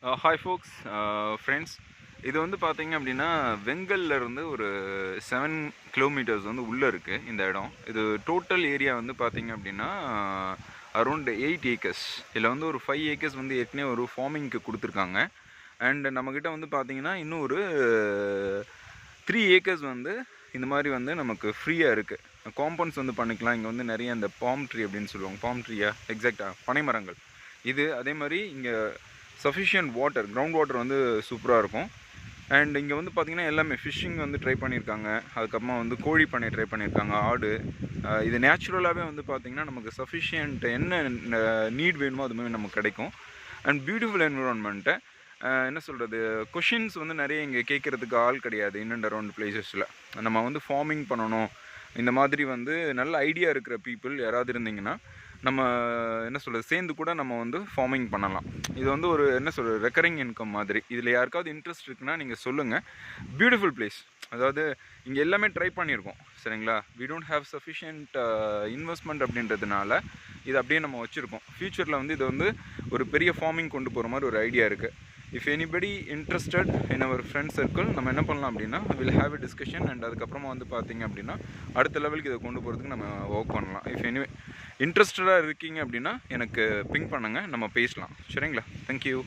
Hi ஃபோக்ஸ், friends. இது வந்து பார்த்தீங்க அப்படின்னா வெங்கல்ல இருந்து ஒரு 7 கிலோமீட்டர்ஸ் வந்து உள்ளே இருக்குது இந்த இடம். இது டோட்டல் ஏரியா வந்து பார்த்தீங்க அப்படின்னா அரௌண்ட் 8 ஏக்கர்ஸ். இதில் வந்து ஒரு 5 ஏக்கர்ஸ் வந்து ஏற்கனவே ஒரு ஃபார்மிங்க்கு கொடுத்துருக்காங்க. அண்ட் நம்மக்கிட்ட வந்து பார்த்தீங்கன்னா இன்னும் ஒரு 3 ஏக்கர்ஸ் வந்து இந்த மாதிரி வந்து நமக்கு ஃப்ரீயாக இருக்குது. காம்பவுண்ட்ஸ் வந்து பண்ணிக்கலாம். இங்கே வந்து நிறைய இந்த பாம் ட்ரீ அப்படின்னு சொல்லுவாங்க. பாம் ட்ரீயா எக்ஸாக்டாக பனைமரங்கள் இது. அதே மாதிரி இங்கே சஃபிஷியன்ட் வாட்டர், கிரவுண்ட் வாட்டர் வந்து சூப்பராக இருக்கும். அண்ட் இங்கே வந்து பார்த்திங்கன்னா எல்லாமே ஃபிஷ்ஷிங் வந்து ட்ரை பண்ணியிருக்காங்க. அதுக்கப்புறமா வந்து கோழி பண்ணை ட்ரை பண்ணியிருக்காங்க, ஆடு. இது நேச்சுரலாகவே வந்து பார்த்திங்கன்னா நமக்கு சஃபிஷியன்ட் என்ன நீட் வேணுமோ அது மாதிரி நமக்கு கிடைக்கும். And beautiful environment. என்ன சொல்கிறது, கொஷின்ஸ் வந்து நிறைய இங்கே கேட்குறதுக்கு ஆள் கிடையாது. இன் அண்ட் அரௌண்ட் பிளேசஸில் நம்ம வந்து ஃபார்மிங் பண்ணணும், இந்த மாதிரி வந்து நல்ல ஐடியா இருக்கிற பீப்புள் யாராவது இருந்தீங்கன்னா நம்ம என்ன சொல்கிறது சேர்ந்து கூட நம்ம வந்து ஃபார்மிங் பண்ணலாம். இது வந்து ஒரு என்ன சொல்கிறது ரெக்கரிங் இன்கம் மாதிரி. இதில் யாருக்காவது இன்ட்ரெஸ்ட் இருக்குன்னா நீங்கள் சொல்லுங்கள். Beautiful place. அதாவது இங்கே எல்லாமே ட்ரை பண்ணியிருக்கோம், சரிங்களா. We don't have sufficient investment அப்படின்றதுனால இது அப்படியே நம்ம வச்சுருக்கோம். ஃப்யூச்சரில் வந்து இது வந்து ஒரு பெரிய ஃபார்மிங் கொண்டு போகிற மாதிரி ஒரு ஐடியா இருக்குது. If anybody interested in our friend circle நம்ம என்ன பண்ணலாம் அப்படின்னா will have a discussion. And அதுக்கப்புறமா வந்து பார்த்திங்க அப்படின்னா அடுத்த லெவலுக்கு இதை கொண்டு போகிறதுக்கு நம்ம ஒர்க் பண்ணலாம். இஃப் எனிவே இன்ட்ரெஸ்டடாக இருக்கீங்க அப்படின்னா எனக்கு பிங் பண்ணுங்கள், நம்ம பேசலாம், சரிங்களா. தேங்க்யூ.